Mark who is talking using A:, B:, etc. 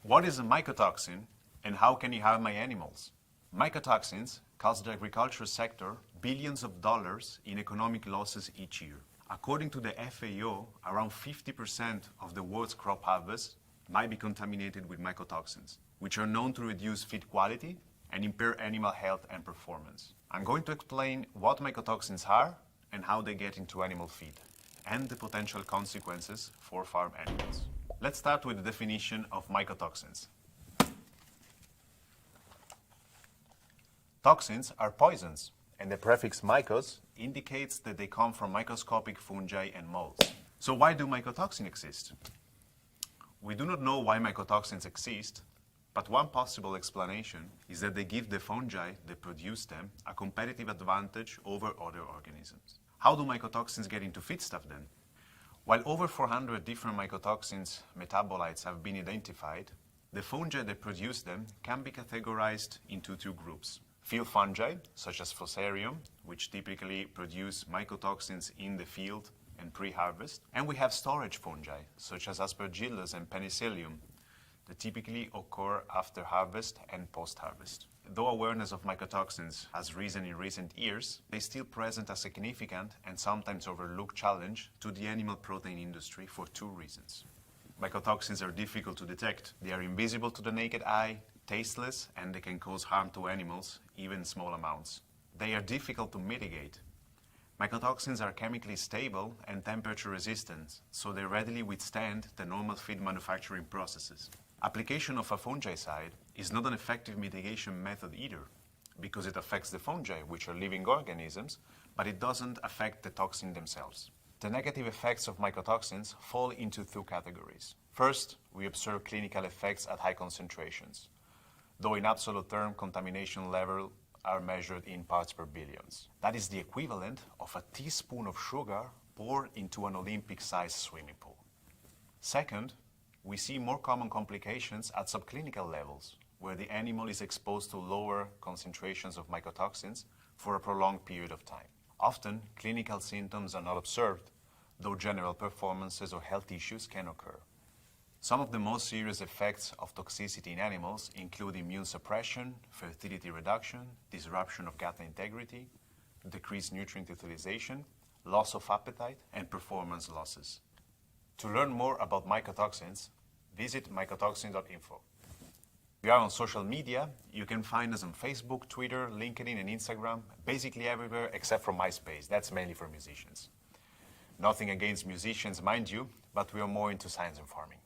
A: What is a mycotoxin and how can it harm my animals? Mycotoxins cost the agriculture sector billions of dollars in economic losses each year. According to the FAO, around 50% of the world's crop harvest might be contaminated with mycotoxins, which are known to reduce feed quality and impair animal health and performance. I'm going to explain what mycotoxins are and how they get into animal feed, and the potential consequences for farm animals. Let's start with the definition of mycotoxins. Toxins are poisons, and the prefix mycos indicates that they come from microscopic fungi and molds. So why do mycotoxins exist? We do not know why mycotoxins exist, but one possible explanation is that they give the fungi that produce them a competitive advantage over other organisms. How do mycotoxins get into feedstuff then? While over 400 different mycotoxins metabolites have been identified, the fungi that produce them can be categorized into two groups. Field fungi, such as Fusarium, which typically produce mycotoxins in the field and pre-harvest, and we have storage fungi, such as Aspergillus and Penicillium, that typically occur after harvest and post-harvest. Though awareness of mycotoxins has risen in recent years, they still present a significant and sometimes overlooked challenge to the animal protein industry for two reasons. Mycotoxins are difficult to detect. They are invisible to the naked eye, tasteless, and they can cause harm to animals, even in small amounts. They are difficult to mitigate. Mycotoxins are chemically stable and temperature resistant, so they readily withstand the normal feed manufacturing processes. Application of a fungicide is not an effective mitigation method either, because it affects the fungi, which are living organisms, but it doesn't affect the toxin themselves. The negative effects of mycotoxins fall into two categories. First, we observe clinical effects at high concentrations, though in absolute term, contamination levels are measured in parts per billions. That is the equivalent of a teaspoon of sugar poured into an Olympic-sized swimming pool. Second, we see more common complications at subclinical levels, where the animal is exposed to lower concentrations of mycotoxins for a prolonged period of time. Often, clinical symptoms are not observed, though general performances or health issues can occur. Some of the most serious effects of toxicity in animals include immune suppression, fertility reduction, disruption of gut integrity, decreased nutrient utilization, loss of appetite, and performance losses. To learn more about mycotoxins, visit mycotoxin.info. We are on social media. You can find us on Facebook, Twitter, LinkedIn, and Instagram, basically everywhere except for MySpace. That's mainly for musicians. Nothing against musicians, mind you, but we are more into science and farming.